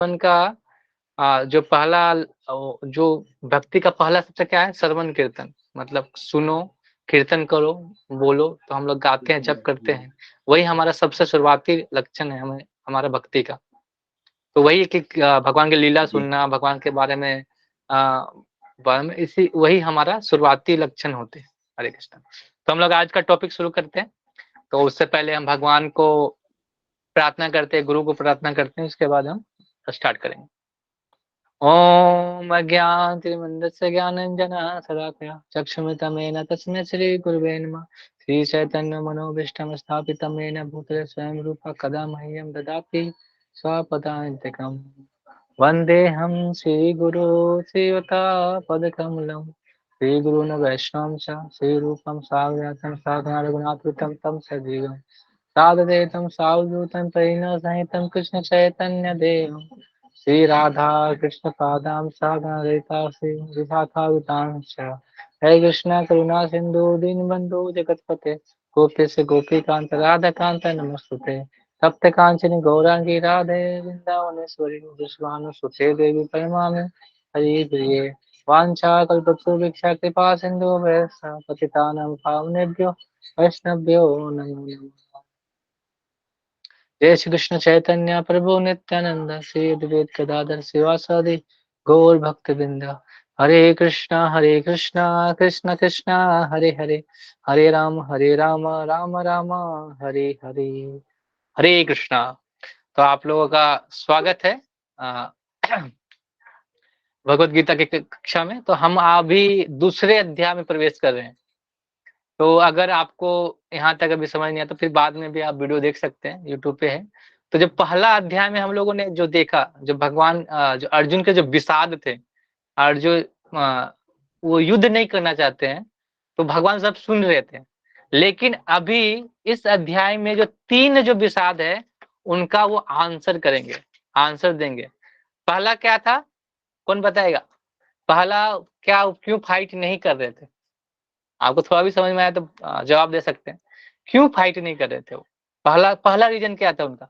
श्रवण का जो पहला जो भक्ति का पहला शब्द क्या है? श्रवण कीर्तन। मतलब सुनो, कीर्तन करो, बोलो, तो हम लोग गाते हैं, जप करते हैं। वही हमारा सबसे शुरुआती लक्षण है हमें हमारा भक्ति का। तो वही कि भगवान की लीला जी। सुनना, भगवान के बारे में इसी वही हमारा शुरुआती लक्षण होते हैं। हरे कृष्णा। तो हम लोग आज का टॉपिक शुरू करते हैं। तो उससे पहले हम भगवान को प्रार्थना करते हैं, गुरु को प्रार्थना करते हैं, उसके बाद हम स्टार्ट करेंगे। ॐ अज्ञानतिमिरन्दस्य ज्ञानाञ्जनः शलाकया चक्षुरुन्मिलितं तस्मै श्रीगुरुवे नमः। श्रीचैतन्यमनोभीष्टं स्थापितं येन भूतले स्वयं रूपः कदा मह्यं ददाति स्वपदान्तिकम्। वन्देऽहं श्रीगुरो श्रीयुतापदकमलं श्रीगुरून् वैष्णवं च श्रीरूपं साग्रजातं साधना रघुनाथान्वितं तं सजीवम् साधुदैतं सावधूतं परिणतसहितं कृष्णचैतन्यदेवं श्री राधा कृष्ण पादां सागरिता श्रीविशाखावितांश्च हे कृष्ण करुणा सिंधु दीनबंधु जगतपते गोपेश गोपीकांत राधाकांत नमस्तुते तप्त कांचन गौरांगी राधे वृंदावनेश्वरी विश्वानुसुते देवी परमामि हरि प्रिये वाञ्छाकल्पतरुभिक्षा कृपा सिंधु पतितानां पावनेभ्यो वैष्णव्यो नमो नमः। जय श्री कृष्ण चैतन्य प्रभु नित्यानंद श्री अद्वैत गदाधर शिवासादि गौर भक्त बिंद। हरे कृष्णा कृष्ण कृष्ण हरे हरे हरे राम राम राम हरे हरे। हरे कृष्णा। तो आप लोगों का स्वागत है भगवत गीता की कक्षा में। तो हम अभी दूसरे अध्याय में प्रवेश कर रहे हैं। तो अगर आपको यहाँ तक अभी समझ नहीं आया तो फिर बाद में भी आप वीडियो देख सकते हैं, यूट्यूब पे है। तो जो पहला अध्याय में हम लोगों ने जो देखा, जो भगवान जो अर्जुन के जो विषाद थे, अर्जुन वो युद्ध नहीं करना चाहते हैं, तो भगवान सब सुन रहे थे। लेकिन अभी इस अध्याय में जो 3 जो विषाद है उनका वो आंसर करेंगे, आंसर देंगे। पहला क्या था, कौन बताएगा? पहला क्या, क्यों फाइट नहीं कर रहे थे? आपको थोड़ा भी समझ में आया तो जवाब दे सकते हैं। क्यों फाइट नहीं कर रहे थे वो? पहला पहला रीजन क्या था उनका?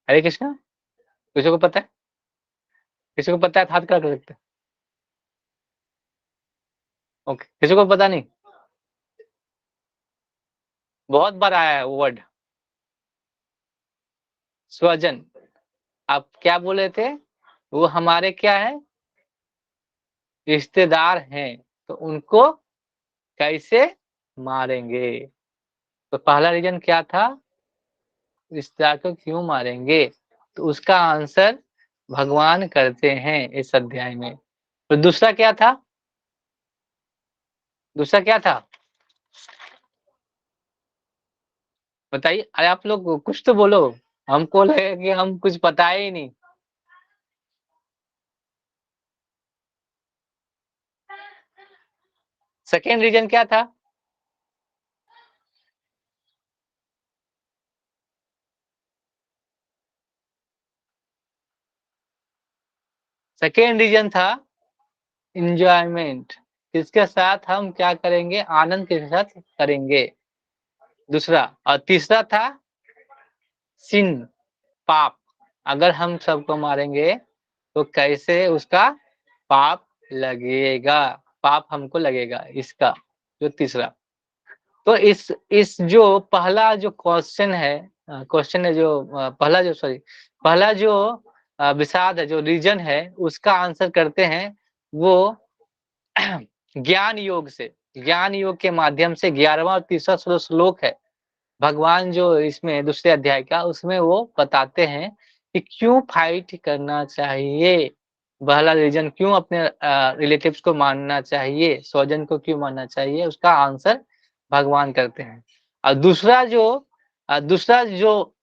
हरे कृष्णा। किसी को पता है? किसी को पता है तो हाथ खड़ा कर सकते हैं। ओके, किसी को पता नहीं? बहुत बार आया है वो वर्ड, स्वजन। आप क्या बोले थे? वो हमारे क्या है? रिश्तेदार हैं, तो उनको कैसे मारेंगे? तो पहला रीजन क्या था? रिश्तेदार को क्यों मारेंगे? तो उसका आंसर भगवान करते हैं इस अध्याय में। तो दूसरा क्या था? दूसरा क्या था बताइए? अरे आप लोग कुछ तो बोलो, हमको लगे कि हम कुछ पता ही नहीं। सेकेंड रीजन क्या था? सेकेंड रीजन था इंजॉयमेंट। किसके साथ हम क्या करेंगे? आनंद के साथ करेंगे। दूसरा, और तीसरा था सिन, पाप। अगर हम सबको मारेंगे तो कैसे उसका पाप लगेगा, पाप हमको लगेगा, इसका जो तीसरा। तो इस जो पहला जो क्वेश्चन है, क्वेश्चन है जो पहला जो सॉरी पहला जो विषाद है, जो रीजन है, उसका आंसर करते हैं वो ज्ञान योग से। ज्ञान योग के माध्यम से 11वां और तीसरा श्लोक है भगवान जो इसमें दूसरे अध्याय का, उसमें वो बताते हैं कि क्यों फाइट करना चाहिए। पहला रीजन, क्यों अपने रिलेटिव्स को मानना चाहिए, स्वजन को क्यों मानना चाहिए, उसका आंसर भगवान करते हैं। और दूसरा जो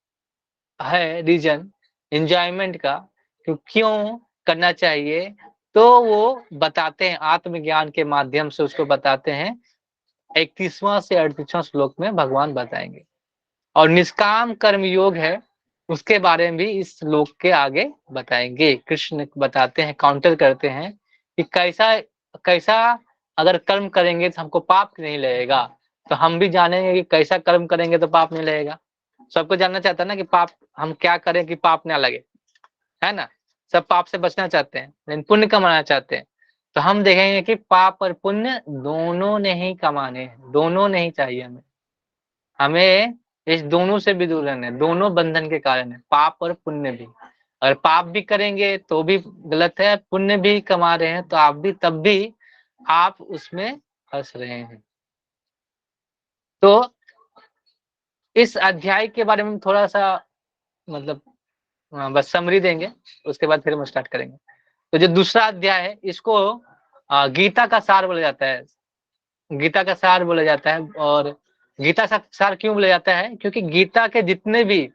है रीजन एंजॉयमेंट का, क्यों करना चाहिए, तो वो बताते हैं आत्मज्ञान के माध्यम से, उसको बताते हैं 31वां से 38वां श्लोक में भगवान बताएंगे। और निष्काम कर्म योग है, उसके बारे में भी इस श्लोक के आगे बताएंगे। कृष्ण बताते हैं, काउंटर करते हैं कि कैसा कैसा अगर कर्म करेंगे तो हमको पाप नहीं लगेगा, तो हम भी जानेंगे कि कैसा कर्म करेंगे तो पाप नहीं लगेगा। सबको जानना चाहता है ना कि पाप हम क्या करें कि पाप ना लगे, है ना? सब पाप से बचना चाहते हैं, लेकिन पुण्य कमाना चाहते हैं। तो हम देखेंगे कि पाप और पुण्य दोनों ने ही कमाने हैं, दोनों नहीं चाहिए हमें। हमें इस दोनों से भी दूर रहना है, दोनों बंधन के कारण है, पाप और पुण्य भी। अगर पाप भी करेंगे तो भी गलत है, पुण्य भी कमा रहे हैं तो आप भी तब भी आप उसमें फंस रहे हैं। तो इस अध्याय के बारे में थोड़ा-सा मतलब बस समरी देंगे, उसके बाद फिर हम स्टार्ट करेंगे। तो जो दूसरा अध्याय है इसको गीता का सार बोला जाता है। गीता का सार बोला जाता है और गीता का सार क्यों बोला जाता है? क्योंकि गीता के जितने भी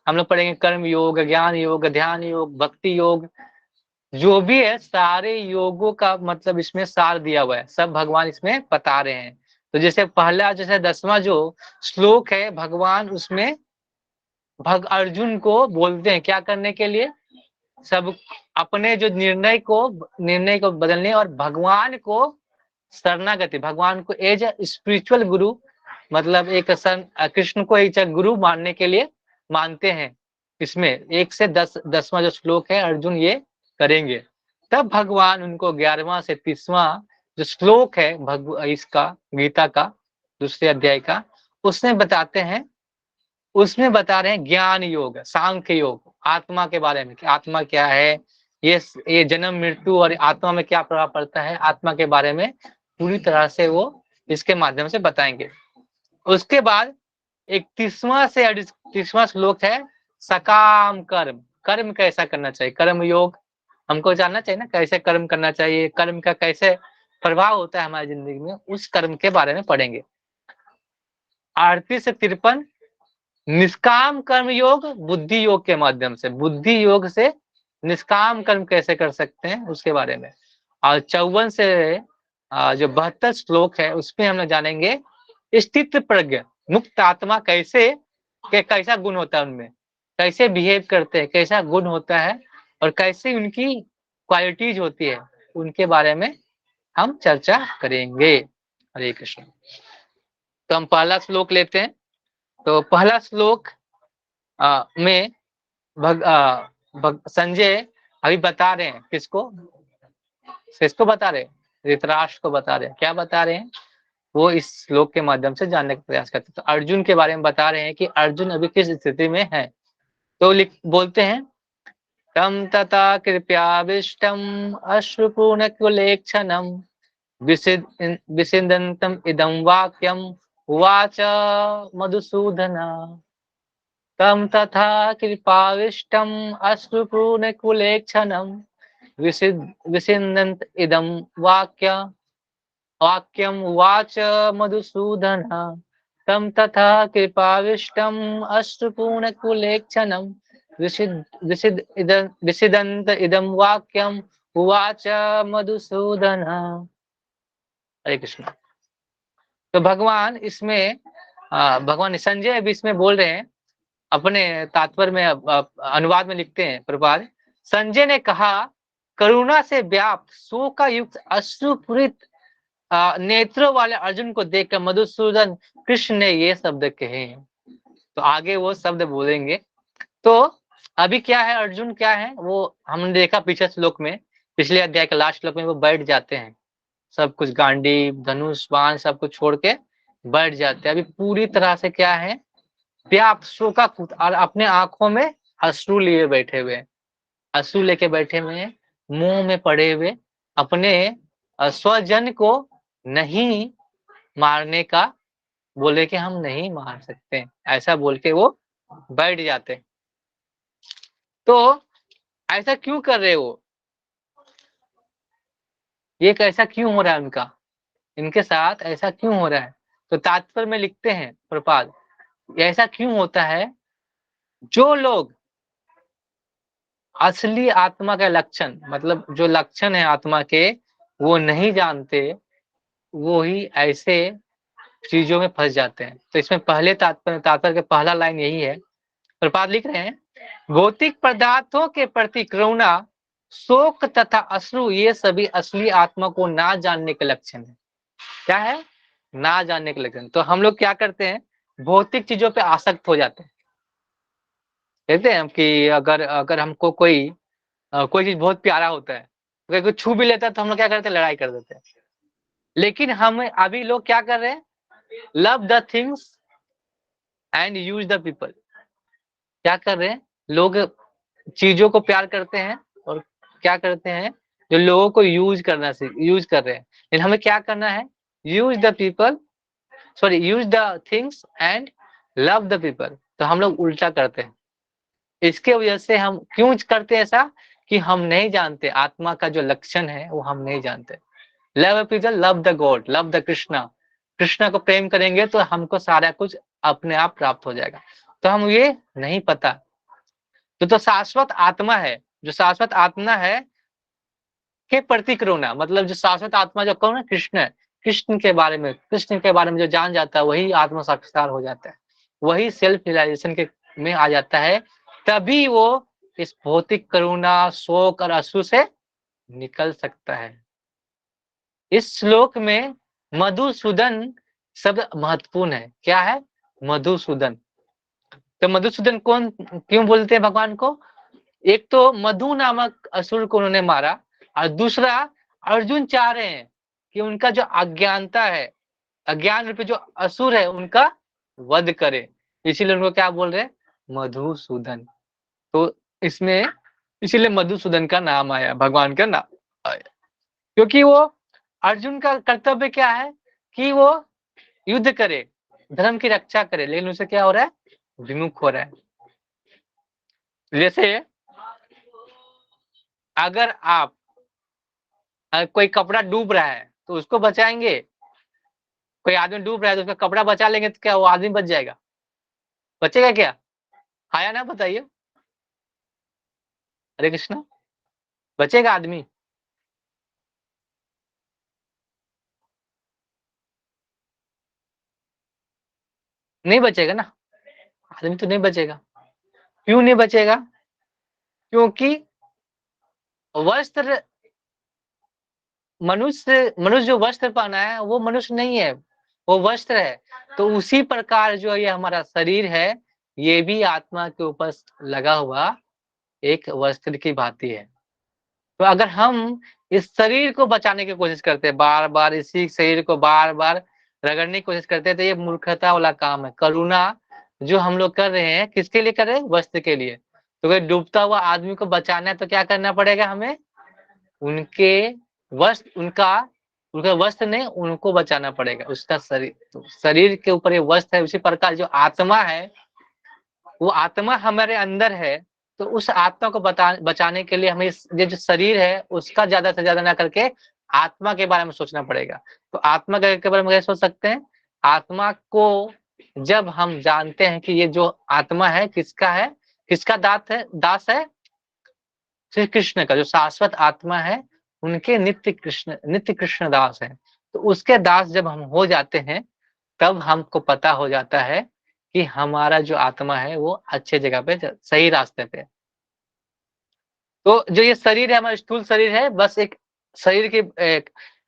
हम लोग पढ़ेंगे कर्म योग, ज्ञान योग, ध्यान योग, भक्ति योग, जो भी है सारे योगों का मतलब इसमें सार दिया हुआ है, सब भगवान इसमें बता रहे हैं। तो जैसे पहला जैसे 10वां जो श्लोक है भगवान उसमें अर्जुन को बोलते हैं क्या करने के लिए? सब अपने जो निर्णय को बदलने और भगवान को शरणागति, भगवान को एज ए स्पिरिचुअल गुरु मतलब एक कृष्ण को एक गुरु मानने के लिए मानते हैं। इसमें 1 से 10वां जो श्लोक है अर्जुन ये करेंगे। तब भगवान उनको 11वां से 30वां जो श्लोक है इसका गीता का दूसरे अध्याय का उसमें बताते हैं, उसमें बता रहे हैं ज्ञान योग, सांख्य योग, आत्मा के बारे में कि आत्मा क्या है, ये जन्म मृत्यु और आत्मा में क्या प्रभाव पड़ता है, आत्मा के बारे में पूरी तरह से वो इसके माध्यम से बताएंगे। उसके बाद 31वां से 30वां श्लोक है सकाम कर्म, कर्म कैसा करना चाहिए, कर्म योग हमको जानना चाहिए ना, कैसे कर्म करना चाहिए, कर्म का कैसे प्रभाव होता है हमारी जिंदगी में, उस कर्म के बारे में पढ़ेंगे। 38 से 53 निष्काम कर्म योग बुद्धि योग के माध्यम से, बुद्धि योग से निष्काम कर्म कैसे कर सकते हैं उसके बारे में। और 54 से जो 72 श्लोक है उसमें हम लोग जानेंगे स्थित प्रज्ञ मुक्त आत्मा कैसा गुण होता है उनमें, कैसे बिहेव करते हैं, कैसा गुण होता है और कैसे उनकी क्वालिटीज होती है, उनके बारे में हम चर्चा करेंगे। हरे कृष्ण। तो हम पहला श्लोक लेते हैं। तो पहला श्लोक में संजय अभी बता रहे हैं किसको बता रहे हैं? धृतराष्ट्र को बता रहे हैं। क्या बता रहे हैं? वो इस श्लोक के माध्यम से जानने का प्रयास करते हैं। तो अर्जुन के बारे में बता रहे हैं कि अर्जुन अभी किस स्थिति में है। तो बोलते हैं तम तथा कृपयाविष्टम अश्रुपूर्ण कुलेक्षणम विसिदंतम इदं वाक्यम उवाच मधुसूदन तम तथा कृपाविष्टम अश्रुपूर्णकुलेक्षणं विसिदन्त इदं वाक्यम उवाच मधुसूदन तम तथा कृपाविष्टम अश्रुपूर्णकुलेक्षणं विसिदन्त इदं वाक्यम उवाच मधुसूदन। हरे कृष्ण। तो भगवान इसमें भगवान संजय अभी इसमें बोल रहे हैं, अपने तात्पर्य में अनुवाद में लिखते हैं प्रभुपाद, संजय ने कहा करुणा से व्याप्त शोक का युक्त अश्रुपूरित नेत्रों वाले अर्जुन को देखकर मधुसूदन कृष्ण ने ये शब्द कहे। तो आगे वो शब्द बोलेंगे। तो अभी क्या है, अर्जुन क्या है, वो हमने देखा पीछे श्लोक में, पिछले अध्याय के लास्ट श्लोक में वो बैठ जाते हैं, सब कुछ गांडीव धनुष बाण सब कुछ छोड़ के बैठ जाते हैं। अभी पूरी तरह से क्या है, व्याप्त शोकाकुल और अपने आंखों में अश्रु लिए बैठे हुए, अश्रु लेके बैठे हुए हैं, मुंह में पड़े हुए, अपने स्वजन को नहीं मारने का बोले कि हम नहीं मार सकते, ऐसा बोल के वो बैठ जाते। तो ऐसा क्यों कर रहे हो, ये कैसा क्यों हो रहा है उनका, इनके साथ ऐसा क्यों हो रहा है? तो तात्पर्य में लिखते हैं प्रपाद, ऐसा क्यों होता है, जो लोग असली आत्मा का लक्षण मतलब जो लक्षण है आत्मा के वो नहीं जानते, वो ही ऐसे चीजों में फंस जाते हैं। तो इसमें पहले तात्पर्य के पहला लाइन यही है, प्रपाद लिख रहे हैं भौतिक पदार्थों के प्रति करुणा शोक तथा अश्रु ये सभी असली आत्मा को ना जानने के लक्षण है। क्या है? ना जानने के लक्षण। तो हम लोग क्या करते हैं, भौतिक चीजों पे आसक्त हो जाते हैं। कहते हैं कि अगर अगर हमको कोई चीज बहुत प्यारा होता है, अगर कोई छू भी लेता है तो हम लोग क्या करते हैं, लड़ाई कर देते हैं। लेकिन हम अभी लोग क्या कर रहे हैं, love the things and use the people. क्या कर रहे हैं, लोग चीजों को प्यार करते हैं और क्या करते हैं, जो लोगों को यूज कर रहे हैं। लेकिन हमें क्या करना है, use the people, sorry use the things and love the people. तो हम लोग उल्टा करते हैं। इसके वजह से हम क्यों करते हैं ऐसा, कि हम नहीं जानते आत्मा का जो लक्षण है वो हम नहीं जानते। Love people, love the God, love the Krishna. Krishna को प्रेम करेंगे तो हमको सारा कुछ अपने आप प्राप्त हो जाएगा। तो हम ये नहीं पता। तो शाश्वत आत्मा है, जो शाश्वत आत्मा है के प्रति करुणा, मतलब जो शाश्वत आत्मा जो कौन है, कृष्ण है। कृष्ण के बारे में जो जान जाता है वही आत्म साक्षात्कार हो जाता है, वही सेल्फ रियलाइजेशन के में आ जाता है। तभी वो इस भौतिक करुणा, शोक और अश्रु से निकल सकता है। इस श्लोक में मधुसूदन शब्द महत्वपूर्ण है। क्या है, मधुसूदन। तो मधुसूदन कौन, क्यों बोलते हैं भगवान को? एक तो मधु नामक असुर को उन्होंने मारा, और दूसरा अर्जुन चाह रहे हैं कि उनका जो अज्ञानता है, अज्ञान रूपी जो असुर है उनका वध करे। इसीलिए उनको क्या बोल रहे हैं, मधुसूदन। तो इसमें इसीलिए मधुसूदन का नाम आया, भगवान का नाम आया। क्योंकि वो अर्जुन का कर्तव्य क्या है, कि वो युद्ध करे, धर्म की रक्षा करे, लेकिन उसे क्या हो रहा है, विमुख हो रहा है। जैसे अगर आप कोई कपड़ा डूब रहा है तो उसको बचाएंगे, कोई आदमी डूब रहा है तो उसका कपड़ा बचा लेंगे तो क्या वो आदमी बच जाएगा, बचेगा क्या? हाँ या ना बताइए। हरे कृष्णा, बचेगा आदमी? नहीं बचेगा ना, आदमी तो नहीं बचेगा। क्यों नहीं बचेगा? क्योंकि वस्त्र, मनुष्य जो वस्त्र पहना है वो मनुष्य नहीं है, वो वस्त्र है। तो उसी प्रकार जो ये हमारा शरीर है, ये भी आत्मा के ऊपर लगा हुआ एक वस्त्र की भांति है। तो अगर हम इस शरीर को बचाने की कोशिश करते हैं, बार बार इसी शरीर को बार बार रगड़ने की कोशिश करते हैं, तो ये मूर्खता वाला काम है। करुणा जो हम लोग कर रहे हैं, किसके लिए कर रहे हैं, वस्त्र के लिए। तो अगर डूबता हुआ आदमी को बचाना है तो क्या करना पड़ेगा हमें, उनके वस्त्र, उनका वस्त्र नहीं, उनको बचाना पड़ेगा, उसका शरीर। तो शरीर के ऊपर ये वस्त्र है। उसी प्रकार जो आत्मा है, वो आत्मा हमारे अंदर है। तो उस आत्मा को बचाने के लिए हमें ये जो शरीर है उसका ज्यादा से ज्यादा ना करके आत्मा के बारे में सोचना पड़ेगा। तो आत्मा के बारे में क्या सोच सकते हैं, आत्मा को जब हम जानते हैं कि ये जो आत्मा है किसका है, किसका दास है, श्री कृष्ण का, जो शाश्वत आत्मा है, उनके नित्य कृष्ण दास है। तो उसके दास जब हम हो जाते हैं, तब हमको पता हो जाता है कि हमारा जो आत्मा है वो अच्छे जगह पे, सही रास्ते पे। तो जो ये शरीर है, हमारा स्थूल शरीर है, बस एक शरीर की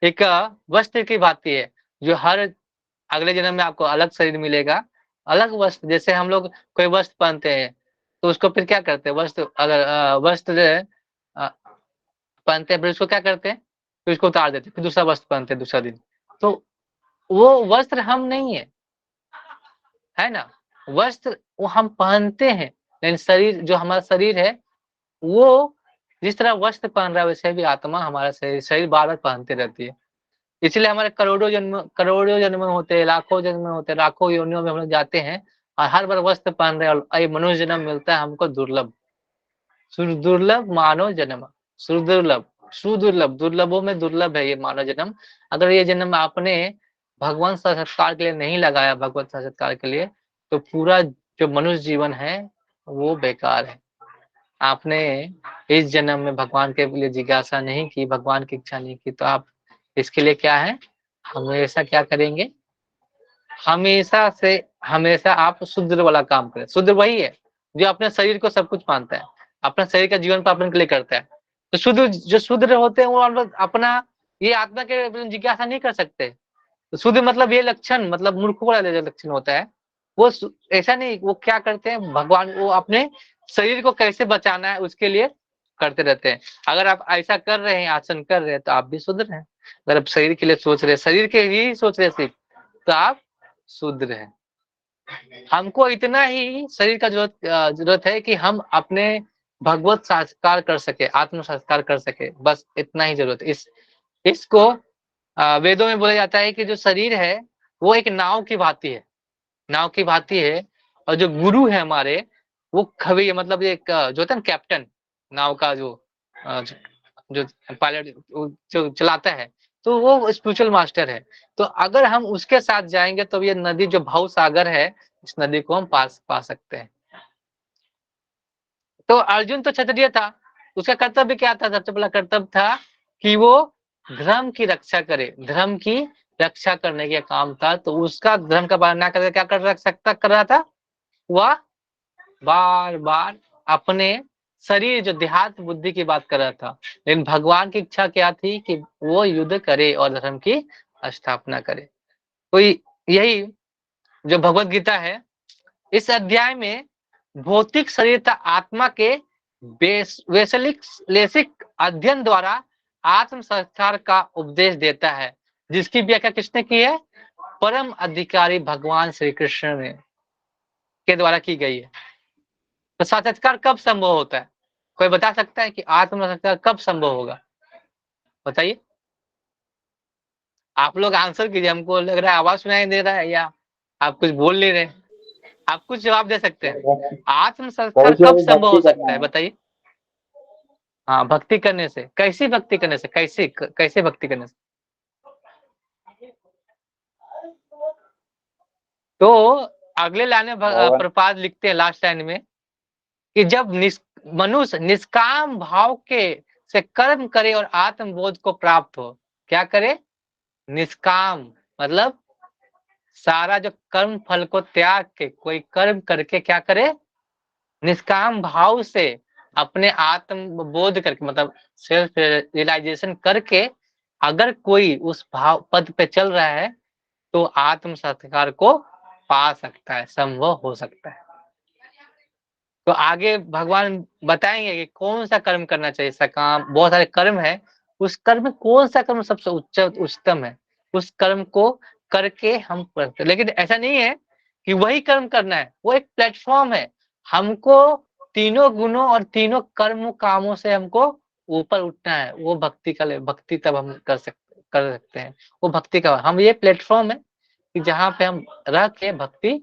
एक वस्त्र की भांति है, जो हर अगले जन्म में आपको अलग शरीर मिलेगा, अलग वस्त्र। जैसे हम लोग कोई वस्त्र पहनते हैं तो उसको फिर क्या करते हैं, वस्त्र अगर वस्त्र अ, पहनते हैं, फिर उसको क्या करते हैं, फिर उसको उतार देते हैं, फिर दूसरा वस्त्र पहनते हैं दूसरा दिन। तो वो वस्त्र हम नहीं है ना। वस्त्र वो हम पहनते हैं, लेकिन शरीर, जो हमारा शरीर है, वो जिस तरह वस्त्र पहन रहा है वैसे भी आत्मा हमारा शरीर बार बार पहनते रहती है। इसलिए हमारे करोड़ों जन्म होते हैं, लाखों जन्म होते हैं, लाखों योनियों में हम लोग जाते हैं, और हर बार वस्त्र पहन रहे हैं, और ये मनुष्य जन्म मिलता है हमको दुर्लभ, दुर्लभ मानव जन्म, सुदुर्लभ, सुदुर्लभ, दुर्लभों में दुर्लभ है ये मानव जन्म। अगर ये जन्म आपने भगवान साक्षात्कार के लिए नहीं लगाया, भगवत साक्षात्कार के लिए, तो पूरा जो मनुष्य जीवन है वो बेकार है। आपने इस जन्म में भगवान के लिए जिज्ञासा नहीं की, भगवान की इच्छा नहीं की, तो आप इसके लिए क्या है, हमेशा क्या करेंगे, हमेशा से हमेशा आप शुद्र वाला काम करें। शुद्र वही है जो अपने शरीर को सब कुछ मानता है, अपना शरीर का जीवन पालन के लिए करता है। तो शुद्र, जो शुद्र होते हैं वो अपना ये आत्मा के जिज्ञासा नहीं कर सकते। तो शुद्ध मतलब ये लक्षण, मतलब मूर्खों वाला जो लक्षण होता है वो ऐसा नहीं, वो क्या करते हैं भगवान, वो अपने शरीर को कैसे बचाना है उसके लिए करते रहते हैं। अगर आप ऐसा कर रहे हैं, आसन कर रहे हैं, तो आप भी शुद्ध हैं। अगर आप शरीर के लिए सोच रहे हैं, शरीर के ही सोच रहे सिर्फ, तो आप शुद्ध हैं। हमको इतना ही शरीर का जरूरत है कि हम अपने भगवत संस्कार कर सके, आत्म संस्कार कर सके, बस इतना ही जरूरत है। इसको वेदों में बोला जाता है कि जो शरीर है वो एक नाव की भांति है, नाव की भांति है। और जो गुरु है हमारे, वो खभी, मतलब एक जो होता है ना कैप्टन, नाव का जो पायलट जो चलाता है, तो वो स्पिरिचुअल मास्टर है। तो अगर हम उसके साथ जाएंगे तो ये नदी जो भव सागर है, इस नदी को हम पास पा सकते हैं। तो अर्जुन तो क्षत्रिय था, उसका कर्तव्य क्या था? सबसे पहला कर्तव्य था कि वो धर्म की रक्षा करे, धर्म की रक्षा करने का काम था। तो उसका धर्म का पालन ना करके क्या कर रहा था? वह बार बार अपने शरीर, जो देहात बुद्धि की बात कर रहा था, लेकिन भगवान की इच्छा क्या थी कि वो युद्ध करे और धर्म की स्थापना करे। तो यही जो भगवत गीता है, इस अध्याय में भौतिक शरीर तथा आत्मा के वैश्लेषिक अध्ययन द्वारा आत्म संस्कार का उपदेश देता है, जिसकी व्याख्या किसने की है? परम अधिकारी भगवान श्री कृष्ण ने के द्वारा की गई है। तो साक्षात्कार कब संभव होता है? कोई बता सकता है कि आत्म साक्षात्कार कब संभव होगा? बताइए, आप लोग आंसर कीजिए। हमको लग रहा है आवाज सुनाई दे रहा है, या आप कुछ बोल नहीं रहे। आप कुछ जवाब दे सकते हैं, आत्म संस्कार भविष्य कब में संभव भक्ति हो सकता करना है? है। बताइए। हाँ, भक्ति करने से। कैसी भक्ति करने से? कैसे भक्ति करने से? तो अगले लाइन में भगवान प्रपाद लिखते हैं लास्ट लाइन में कि जब मनुष्य निष्काम भाव के से कर्म करे और आत्मबोध को प्राप्त हो। क्या करे? निष्काम मतलब सारा जो कर्म फल को त्याग के कोई कर्म करके क्या करे? निष्काम भाव से अपने आत्म बोध करके, मतलब सेल्फ रियलाइजेशन करके अगर कोई उस भाव पद पे चल रहा है, तो आत्म साक्षात्कार को पा सकता है, संभव हो सकता है। तो आगे भगवान बताएंगे कि कौन सा कर्म करना चाहिए। सकाम, बहुत सारे कर्म है, उस कर्म में कौन सा कर्म सबसे उच्चतम है, उस कर्म को करके हम करते। लेकिन ऐसा नहीं है कि वही कर्म करना है, वो एक प्लेटफॉर्म है। हमको तीनों गुणों और तीनों कर्म कामों से हमको ऊपर उठना है। वो भक्ति का भक्ति तब हम कर सकते हैं। वो भक्ति का हम ये प्लेटफॉर्म है कि जहाँ पे हम रह के भक्ति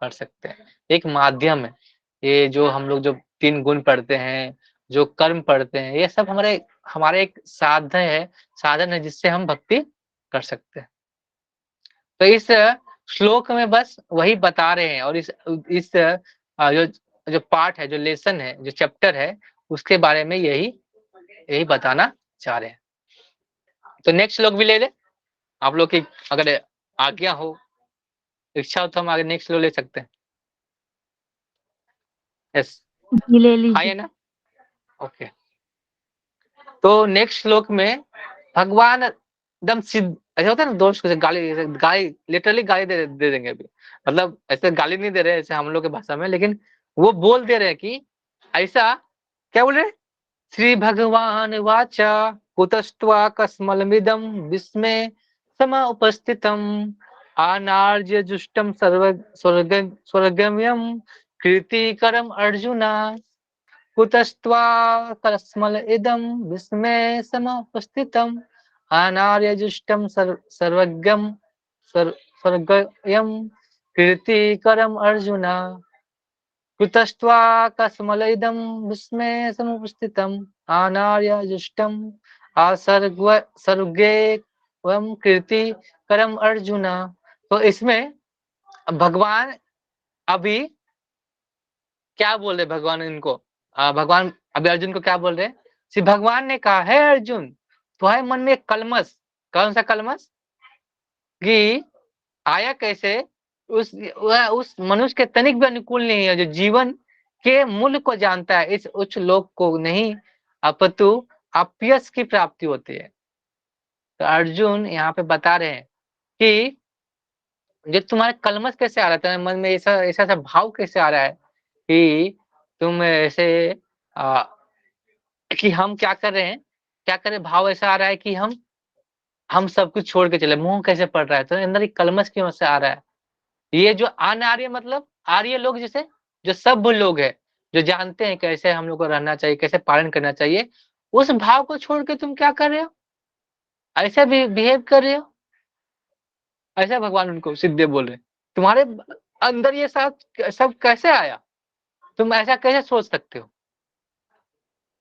कर सकते हैं। एक माध्यम है ये, जो हम लोग जो 3 गुण पढ़ते हैं, जो कर्म पढ़ते हैं, ये सब हमारे एक साधन है जिससे हम भक्ति कर सकते हैं। तो इस श्लोक में बस वही बता रहे हैं। और इस जो जो पार्ट है, जो लेसन है, जो चैप्टर है, उसके बारे में यही यही बताना चाह रहे हैं। तो नेक्स्ट श्लोक भी ले ले आप लोग की, अगर आज्ञा हो, इच्छा हो, तो हम आगे नेक्स्ट श्लोक ले सकते हैं। यस, जी ले हाँ लीजिए। या ना? ओके। तो नेक्स्ट श्लोक में भगवान एकदम सिद्ध, ऐसा होता है ना, दोस्त को गाली गाली लिटरली गाली दे देंगे अभी। मतलब ऐसे गाली नहीं दे रहे ऐसे हम लोग के भाषा में, लेकिन वो बोल दे रहे हैं कि ऐसा क्या बोल रहे? श्री भगवान वाचा कुतस्त्वा कस्मलमिदं विस्मय सम उपस्थितम अनार्य जुष्टम स्वर्गम्यम कीर्तिकरम अर्जुना कुतस्त्वा कस्मल इदं विस्मय समुपस्थितम् अनार्यजुष्टं सर्वज्ञं स्वर्गयं कीर्तिकरम् अर्जुन कुतस्त्वा कस्मल इदं विस्मय समुपस्थितम् अनार्यजुष्टं सर्गे वम कीर्तिकरम अर्जुन। तो इसमें भगवान अभी क्या बोल रहे? भगवान इनको भगवान अभी अर्जुन को क्या बोल रहे? श्री भगवान ने कहा है अर्जुन, तुम्हारे मन में कलमस, कौन सा कलमस? कि आया कैसे? उस मनुष्य के तनिक भी अनुकूल नहीं है जो जीवन के मूल्य को जानता है, इस उच्च लोक को नहीं अपितु अपयश की प्राप्ति होती है। तो अर्जुन यहाँ पे बता रहे हैं कि ये तुम्हारे कलमश कैसे आ रहा है? तुम्हारे मन में ऐसा भाव कैसे आ रहा है कि तुम ऐसे अ, कि हम क्या कर रहे हैं? क्या कर रहे हैं? भाव ऐसा आ रहा है कि हम सब कुछ छोड़ के चले, मुँह कैसे पड़ रहा है? तुम्हारे अंदर एक कलमश क्यों से आ रहा है? ये जो अनार्य मतलब आर्य लोग जैसे जो सभ्य लोग हैं, जो जानते हैं कैसे हम लोग को रहना चाहिए, कैसे पालन करना चाहिए, उस भाव को छोड़ के तुम क्या कर रहे हो? ऐसा बिहेव कर रहे हो? ऐसा भगवान उनको सीधे बोल रहे हैं। तुम्हारे अंदर ये सब कैसे आया? तुम ऐसा कैसे सोच सकते हो?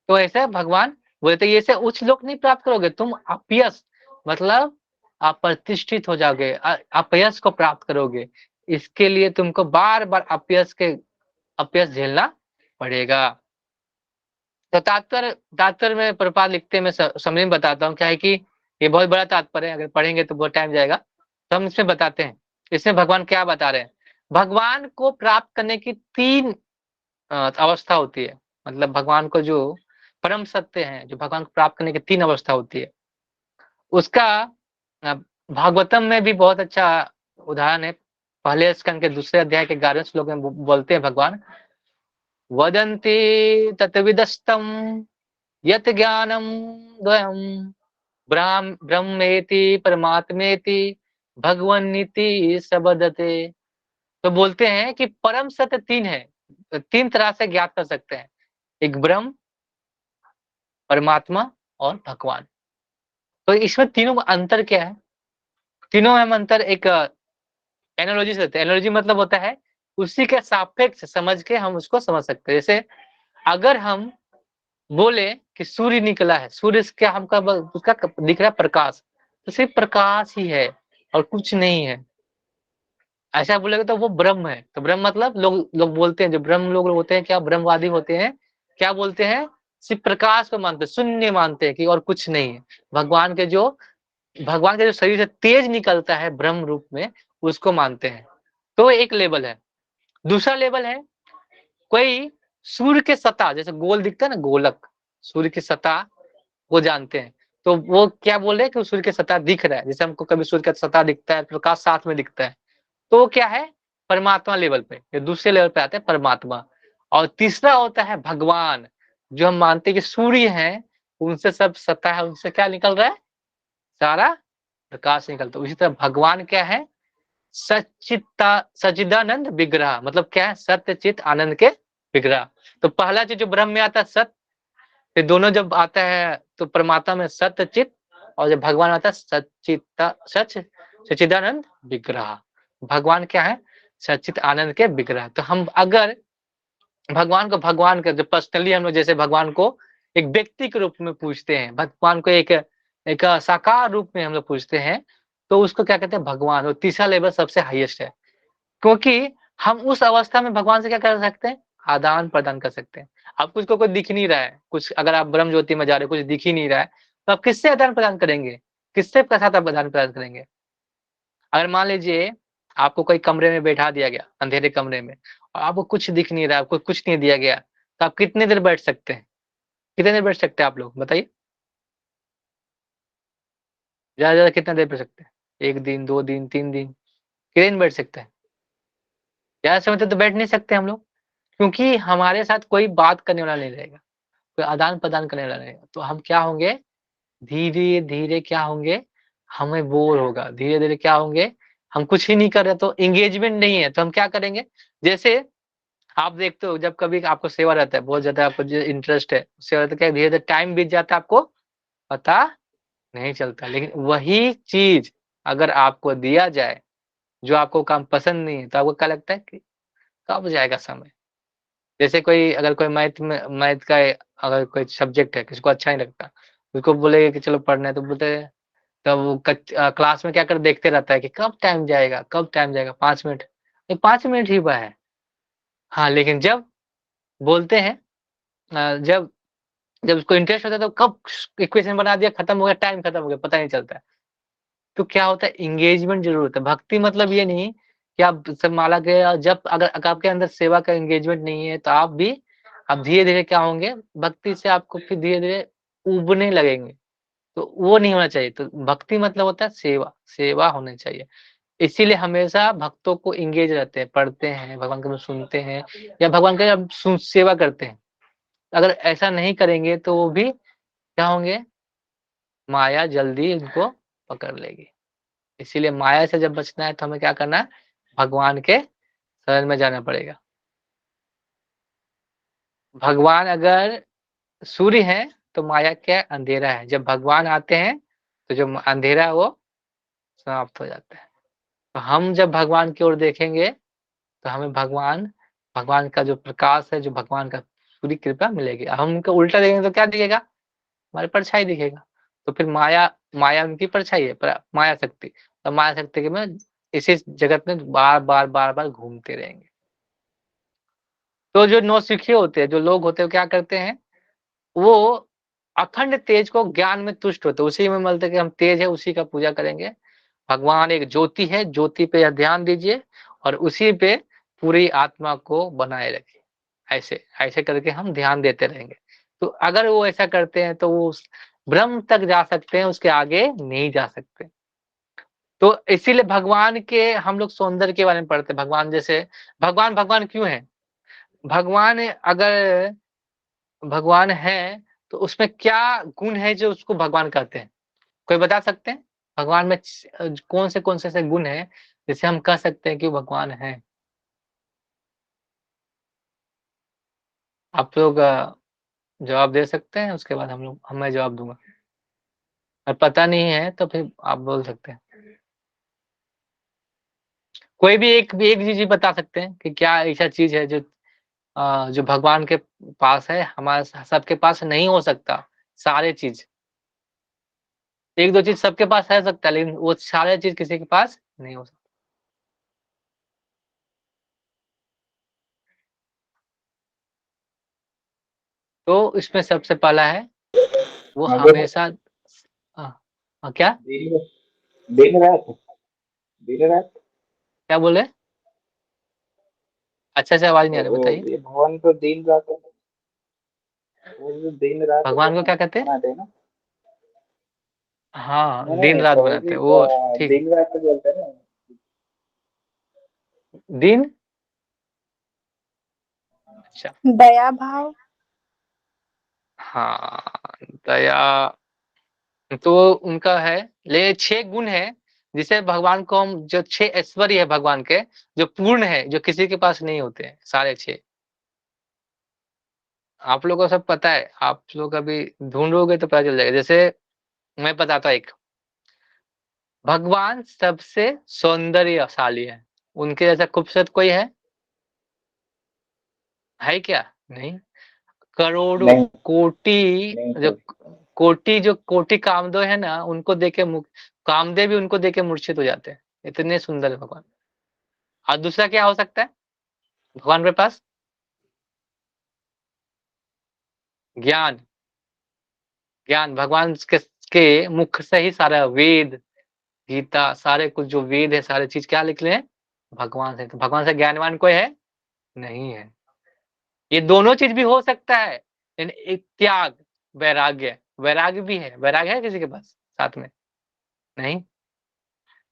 तो ऐसे भगवान बोलते ये से उच्च लोक नहीं प्राप्त करोगे, तुम अपयश मतलब अप्रतिष्ठित हो जाओगे, अपयश को प्राप्त करोगे। इसके लिए तुमको बार-बार अपयश झेलना पड़ेगा। तो तात्पर्य में प्रभुपाद लिखते हैं, मैं समरी में बताता हूँ, क्या है कि ये बहुत बड़ा तात्पर्य है, अगर पढ़ेंगे तो बहुत टाइम जाएगा। तो हम इसमें बताते हैं, इसमें भगवान क्या बता रहे हैं? भगवान को प्राप्त करने की 3 अवस्था होती है। मतलब भगवान को जो परम सत्य है, जो भगवान को प्राप्त करने की 3 अवस्था होती है। उसका अ, भागवतम में भी बहुत अच्छा उदाहरण है। पहले स्कंद के दूसरे अध्याय के 11वें श्लोक में बोलते हैं भगवान, वदन्ति तत्विदस्तम यत् ज्ञानम द्वयम ब्रह्मेति परमात्मेति भगवन्नीति सबदते। तो बोलते हैं कि परम सत्य 3 है, 3 तरह से ज्ञात कर सकते हैं। एक ब्रह्म, परमात्मा और भगवान। तो इसमें तीनों में अंतर क्या है? तीनों में हम अंतर एक एनालॉजी से देते हैं। एनालॉजी मतलब होता है उसी के सापेक्ष समझ के हम उसको समझ सकते हैं। जैसे अगर हम बोले कि सूर्य निकला है, सूर्य क्या हमका उसका दिख रहा है प्रकाश, तो सिर्फ प्रकाश ही है और कुछ नहीं है। ऐसा बोलेगा तो वो ब्रह्म है। तो ब्रह्म मतलब लोग बोलते हैं, जो ब्रह्म लोग होते हैं, क्या ब्रह्मवादी होते हैं, क्या बोलते हैं? सिर्फ प्रकाश को मानते हैं, शून्य मानते हैं कि और कुछ नहीं है। भगवान के जो भगवान के जो शरीर से तेज निकलता है ब्रह्म रूप में, उसको मानते हैं। तो एक लेवल है। दूसरा लेवल है, कोई सूर्य के सतह जैसे गोल दिखता है ना, गोलक, सूर्य की सतह वो जानते हैं। तो वो क्या बोल रहे हैं कि सूर्य की सतह दिख रहा है, जैसे हमको कभी सूर्य का सतह दिखता है, प्रकाश साथ में दिखता है। तो वो क्या है? परमात्मा लेवल पे। ये दूसरे लेवल पे आते हैं परमात्मा। और तीसरा होता है भगवान, जो हम मानते हैं कि सूर्य है, उनसे सब सतह है, उनसे क्या निकल रहा है? सारा प्रकाश निकलता है। उसी तरह भगवान क्या है? सच्चिदानंद विग्रह, मतलब क्या है? सत्य चित आनंद के विग्रह। तो पहला चीज जो ब्रह्म में आता है सत्य, फिर दोनों जब आता है तो परमात्मा में सत्य चित, और जब भगवान आता है सच्चिदानंद विग्रह। भगवान क्या है? सच्चित आनंद के विग्रह। तो हम अगर भगवान को भगवान का जो पर्सनली हम लोग जैसे भगवान को एक व्यक्ति के रूप में पूछते हैं, भगवान को एक साकार रूप में हम लोग पूछते हैं, तो उसको क्या कहते हैं? भगवान। और तीसरा लेवल सबसे हाईएस्ट है, क्योंकि हम उस अवस्था में भगवान से क्या कर सकते हैं? आदान प्रदान कर सकते हैं। अब कुछ को कोई दिख नहीं रहा है, कुछ अगर आप ब्रह्म ज्योति में जा रहे हो, कुछ दिख ही नहीं रहा है, तो आप किससे आदान प्रदान करेंगे? किससे के साथ आप आदान प्रदान करेंगे? अगर मान लीजिए आपको कोई कमरे में बैठा दिया गया, अंधेरे कमरे में, और आपको कुछ दिख नहीं रहा है, आपको कुछ नहीं दिया गया, तो आप कितनी देर बैठ सकते हैं? कितनी देर बैठ सकते हैं आप लोग बताइए? ज़्यादा से ज़्यादा कितना देर बैठ सकते हैं? 1 दिन, 2 दिन, 3 दिन, कितने दिन बैठ सकते हैं? ज़्यादा समय तक तो बैठ नहीं सकते हम लोग, क्योंकि हमारे साथ कोई बात करने वाला नहीं रहेगा, कोई आदान-प्रदान करने वाला रहेगा। तो हम क्या होंगे? धीरे-धीरे क्या होंगे? हमें बोर होगा, धीरे-धीरे क्या होंगे? हम कुछ ही नहीं कर रहे तो एंगेजमेंट नहीं है, तो हम क्या करेंगे? जैसे आप देखते हो जब कभी आपको सेवा रहता है, बहुत ज़्यादा आपको जो इंटरेस्ट है, सेवा रहता है, क्या धीरे-धीरे टाइम बीत जाता है, आपको पता नहीं चलता। लेकिन वही चीज़ अगर आपको दिया जाए, जो आपको काम पसंद नहीं है, तो आपको क्या लगता है कि कब जाएगा समय? जैसे कोई अगर कोई मैथ का अगर कोई सब्जेक्ट है, किसी को अच्छा नहीं लगता, उसको बोलेंगे कि चलो पढ़ना है, तो बोलते हैं तब वो क्लास में क्या कर देखते रहता है कि कब टाइम जाएगा, कब टाइम जाएगा? 5 मिनट, ये 5 मिनट ही हुआ है। हाँ, लेकिन जब बोलते हैं जब जब उसको इंटरेस्ट होता है तो कब इक्वेशन बना दिया, खत्म हो गया, टाइम खत्म हो गया, पता नहीं चलता है। तो क्या होता है? एंगेजमेंट ज़रूर होता है। भक्ति मतलब ये नहीं कि आप सब माला के जब अगर आपके अंदर सेवा का एंगेजमेंट नहीं है, तो आप धीरे-धीरे क्या होंगे? भक्ति से आपको फिर धीरे-धीरे ऊबने लगेंगे। तो वो नहीं होना चाहिए। तो भक्ति मतलब होता है सेवा, सेवा होनी चाहिए। इसीलिए हमेशा भक्तों को एंगेज रहते हैं, पढ़ते हैं, भगवान को सुनते हैं या भगवान का जब सेवा करते हैं। अगर ऐसा नहीं करेंगे तो वो भी क्या होंगे, माया जल्दी उनको पकड़ लेगी। इसीलिए माया से जब बचना है तो हमें क्या करना है, भगवान के शरण में जाना पड़ेगा। भगवान अगर सूर्य है तो माया क्या है, अंधेरा है। जब भगवान आते हैं तो जो अंधेरा है वो समाप्त हो जाता है। तो हम जब भगवान की ओर देखेंगे तो हमें भगवान भगवान का जो प्रकाश है, जो भगवान का पूरी कृपा मिलेगी। हम उनका उल्टा देखेंगे तो क्या दिखेगा, हमारी परछाई दिखेगा। तो फिर माया माया उनकी परछाई है, माया शक्ति। तो माया शक्ति के में इसी जगत में बार बार घूमते रहेंगे। तो जो नौसिखिए होते हैं, जो लोग होते हैं, वो क्या करते हैं, वो अखंड तेज को ज्ञान में तुष्ट होते हैं। उसी में बोलते हैं कि हम तेज है, उसी का पूजा करेंगे। भगवान एक ज्योति है, ज्योति पे ध्यान दीजिए और उसी पे पूरी आत्मा को बनाए रखिए। ऐसे ऐसे करके हम ध्यान देते रहेंगे। तो अगर वो ऐसा करते हैं तो वो उस ब्रह्म तक जा सकते हैं, उसके आगे नहीं जा सकते। तो इसीलिए भगवान के हम लोग सौंदर्य के बारे में पढ़ते हैं। भगवान जैसे भगवान भगवान क्यों है? भगवान अगर भगवान है तो उसमें क्या गुण है जो उसको भगवान कहते हैं? कोई बता सकते हैं? भगवान में कौन से ऐसे गुण हैं जिससे हम कह सकते हैं कि वो भगवान है? आप लोग जवाब दे सकते हैं, उसके बाद मैं जवाब दूँगा। और पता नहीं है तो फिर आप बोल सकते हैं। कोई भी एक चीज़ बता सकते हैं कि क्या ऐसा चीज़ है जो जो भगवान के पास है, हमारे सबके पास नहीं हो सकता, सारे चीज़। 1-2 चीज़ सबके पास रह सकता है, लेकिन वो सारे चीज़ किसी के पास नहीं हो सकता। तो इसमें सबसे पहला है, वो अगर हमेशा क्या? दिन दिन रात दिन रात क्या बोले? अच्छे से आवाज़ नहीं आ रही, वो बताइए। ये भगवान तो दिन रात वो जो दिन रात भगवान को क्या कहते हैं? बनाते हैं ना। हाँ, नहीं नहीं, दिन-रात प्रभु बनाते जी हैं, वो ठीक है। दिन रात बोलते हैं ना। दिन अच्छा, दया भाव। हाँ, दया तो उनका है, ले 6 गुण है, जिसे भगवान को हम जो 6 ऐश्वर्य है भगवान के, जो पूर्ण है, जो किसी के पास नहीं होते हैं, सारे 6। आप लोगों को सब पता है, आप लोग अभी ढूँढोगे तो पता चल जाएगा। जैसे मैं बताता हूँ एक, भगवान सबसे सौंदर्यशाली है, उनके जैसा खूबसूरत कोई है? है क्या? नहीं। करोड़ों नहीं कोटि नहीं जो सर। कोटि कामदेव है ना, उनको देख के कामदेव भी उनको देख के मूर्छित हो जाते हैं, इतने सुंदर है भगवान। और दूसरा क्या हो सकता है भगवान के पास? ज्ञान। ज्ञान भगवान के मुख से ही सारा वेद, गीता, सारे कुछ जो वेद है, सारे चीज क्या निकले हैं? भगवान से। तो भगवान से ज्ञानवान कोई है? नहीं है। ये दोनों चीज भी हो सकता है, लेकिन एक त्याग, वैराग्य, वैराग्य भी है। वैराग्य है किसी के पास साथ में? नहीं।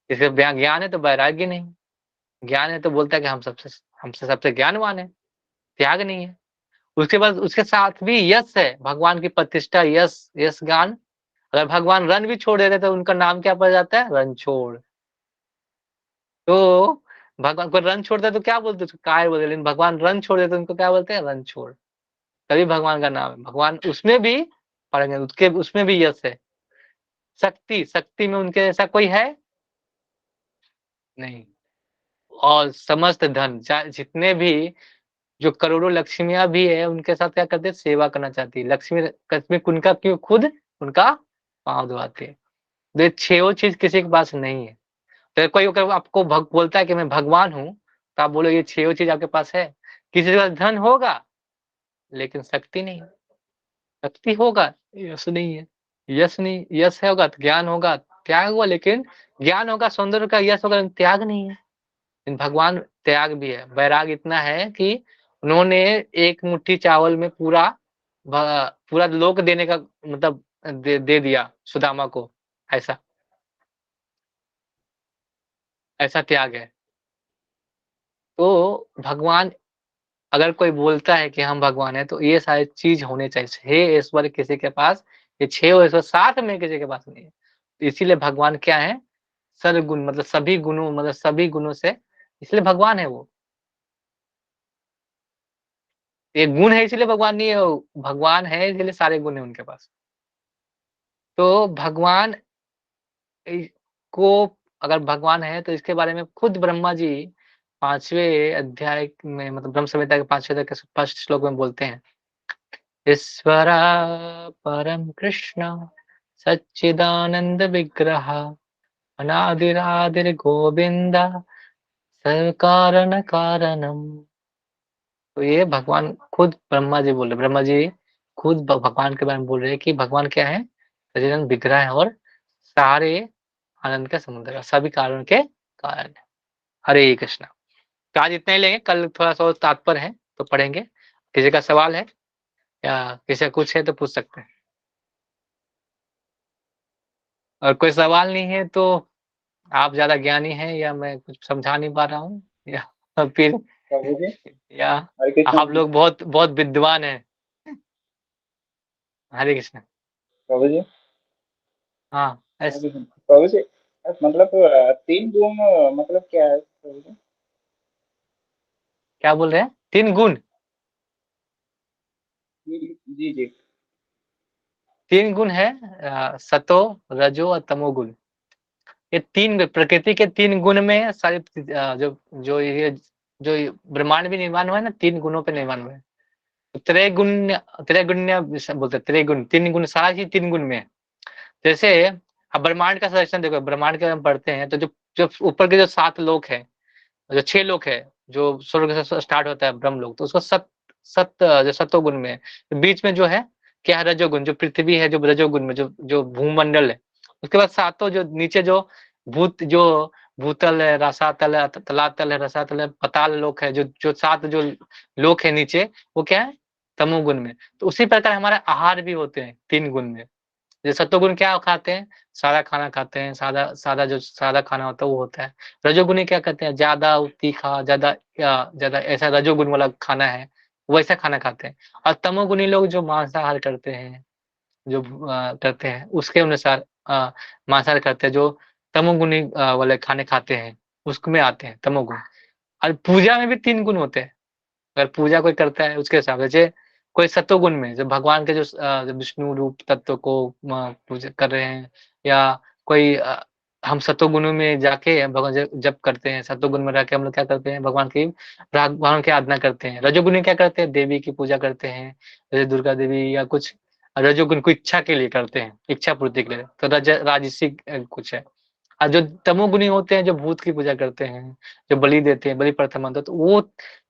जिसके ज्ञान है तो वैराग्य नहीं। ज्ञान है तो बोलता है कि हमसे सबसे ज्ञानवान है। त्याग नहीं है। उसके बाद उसके साथ भी यश है, भगवान की प्रतिष्ठा, यश, यश ज्ञान। अगर भगवान रन भी छोड़ देते तो उनका नाम क्या पड़ जाता है? रणछोड़। तो भगवान को रन छोड़ता है तो क्या बोलते? उसको कायर बोलते हैं, लेकिन भगवान रन छोड़ देते तो उनको क्या बोलते हैं? रणछोड़। तभी भगवान का नाम है। भगवान उसमें भी पढ़ेंगे, उसके उसमें भी यश है। शक्ति, शक्ति में उनके जैसा कोई है? नहीं। और समस्त धन, जितने भी जो करोड़ों लक्ष्मियाँ भी है, उनके साथ क्या करते हैं? सेवा करना चाहती है। लक्ष्मी लक्ष्मी उनका क्यों? खुद उनका पाँव धुआती है। तो ये 6 चीज़ किसी के पास नहीं है। तो कोई अगर आपको बोलता है कि मैं भगवान हूँ, तो आप बोलोगे ये 6 चीज़ आपके पास है। किसी के पास धन होगा, लेकिन शक्ति नहीं है। शक्ति होगा, यश नहीं है। यश नहीं, यश होगा तो ज्ञान होगा, त्याग होगा, लेकिन ज्ञान होगा, सौंदर्य का यश होगा, लेकिन त्याग नहीं है। लेकिन भगवान त्याग भी है, वैराग इतना है कि उन्होंने एक मुट्ठी चावल में पूरा लोक देने का मतलब दे दिया सुदामा को, ऐसा ऐसा त्याग है। तो भगवान, अगर कोई बोलता है कि हम भगवान हैं, तो ये सारी चीज़ होने चाहिए। 6 ईश्वर किसी के पास, ये 6 ईश्वर साथ में किसी के पास नहीं है। तो इसीलिए भगवान क्या है? सर्वगुण, मतलब सभी गुणों, मतलब सभी गुणों से, इसलिए भगवान है वो। ये गुण है इसलिए भगवान नहीं है, वो भगवान है इसलिए सारे गुण है उनके पास। तो भगवान इ को, अगर भगवान है तो इसके बारे में खुद ब्रह्मा जी 5वें अध्याय में, मतलब ब्रह्म संहिता के 5वें अध्याय के फर्स्ट श्लोक में बोलते हैं, ईश्वरा परम कृष्ण सच्चिदानंद विग्रह अनादिरादिर गोविंद सर्व कारण कारणम। तो ये भगवान खुद ब्रह्मा जी बोल रहे, ब्रह्मा जी खुद भगवान के बारे में बोल रहे हैं कि भगवान क्या है? सच्चिदानंद विग्रह है और सारे आनंद का समुद्र है, सभी कारणों के कारण है। हरे कृष्णा। तो आज इतना ही लेंगे, कल थोड़ा सा और तात्पर्य है तो पढ़ेंगे। किसी का सवाल है या किसी का कुछ है तो पूछ सकते हैं, और कोई सवाल नहीं है तो आप ज्यादा ज्ञानी हैं या मैं कुछ समझा नहीं पा रहा हूँ, या फिर, प्रभु जी, या हरे कृष्ण। आप लोग बहुत बहुत विद्वान हैं। हरे कृष्ण। प्रभु जी, हाँ हरे कृष्ण। प्रभु जी, मतलब 3 गुण मतलब क्या है प्रभु जी? क्या बोल रहे हैं? 3 गुण? जी जी। 3 गुण है, सतो, रजो और तमोगुण। ये 3 प्रकृति के 3 गुण में सारे, जो जो ये जो ब्रह्मांड भी निर्माण हुआ है ना, 3 गुणों पे निर्माण हुआ है। त्रैगुण्य, त्रैगुण्य बोलते हैं, त्रिगुण, 3 गुण, सारा चीज 3 गुण में है। जैसे अब ब्रह्मांड का संरचना देखो, ब्रह्मांड के हम पढ़ते हैं तो जो जो ऊपर के जो 7 लोक है, जो 6 लोक है, जो स्वर्ग से स्टार्ट होता है ब्रह्म लोक, तो उसको जो सत्वगुण में है। तो बीच में जो है क्या है? रजोगुण, जो पृथ्वी है, जो रजोगुण में, जो जो भूमंडल है। उसके बाद सातों जो नीचे जो जो भूतल है, रसातल है, तलातल है, रसातल है, पताल लोक है, जो जो 7 जो लोक है नीचे, वो क्या है? तमोगुण में। तो उसी प्रकार हमारे आहार भी होते हैं 3 गुण में। जैसे सत्वगुण क्या खाते हैं? सादा खाना खाते हैं, सादा सादा जो सादा खाना होता है वो होता है। रजोगुणी क्या कहते हैं? ज्यादा तीखा, ज्यादा ज्यादा ऐसा रजोगुण वाला खाना है, वैसा खाना खाते हैं। और तमोगुणी लोग जो मांसाहार करते हैं, जो करते हैं उसके अनुसार मांसाहार करते हैं, जो तमोगुणी वाले खाने खाते हैं, उसमें आते हैं तमोगुण। और पूजा में भी 3 गुण होते हैं। अगर पूजा कोई करता है उसके हिसाब से, जैसे कोई सत्वगुण में जो भगवान के जो विष्णु रूप तत्व को पूजा कर रहे हैं, या कोई हम सत्वगुणों में जाके भगवान जप करते हैं, सत्वगुण में जाके हम लोग क्या करते हैं? भगवान की आराधना करते हैं। रजोगुणी क्या करते हैं? देवी की पूजा करते हैं, जैसे दुर्गा देवी या कुछ। रजोगुण को इच्छा के लिए करते हैं, इच्छा पूर्ति के लिए, तो राजसी कुछ है। और जो तमोगुणी होते हैं, जो भूत की पूजा करते हैं, जो बलि देते हैं, बलि प्रथा मानते हैं, तो वो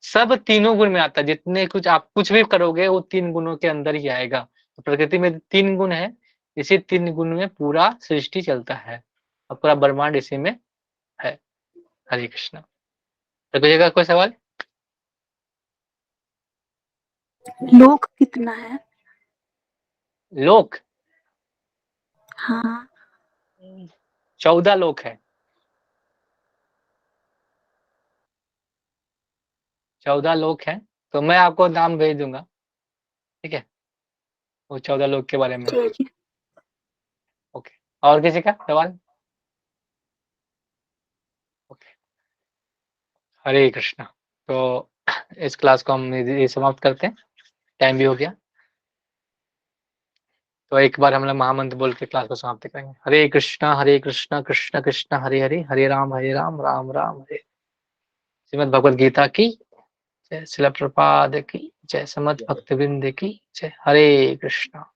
सब तीनों गुण में आता है। जितने कुछ आप कुछ भी करोगे वो 3 गुणों के अंदर ही आएगा। तो प्रकृति में 3 गुण है, इसी 3 गुण में पूरा सृष्टि चलता है और पूरा ब्रह्मांड इसी में है। हरे कृष्ण। तो कोई सवाल? लोक कितना है? लोक हाँ 14 लोक है, 14 लोक है। तो मैं आपको नाम भेज दूंगा, ठीक है, वो 14 लोक के बारे में। ठीक है। ओके, और किसी का सवाल? ओके, हरे कृष्णा। तो इस क्लास को हम ये समाप्त करते हैं, टाइम भी हो गया। तो एक बार हम लोग महामंत्र बोल के क्लास को समाप्त करेंगे। हरे कृष्णा कृष्ण कृष्ण हरे हरे, हरे राम राम राम हरे। श्रीमद् भगवद गीता की जय, शिला प्रपाद की जय, समस्त भक्तवृंद की जय। हरे कृष्णा।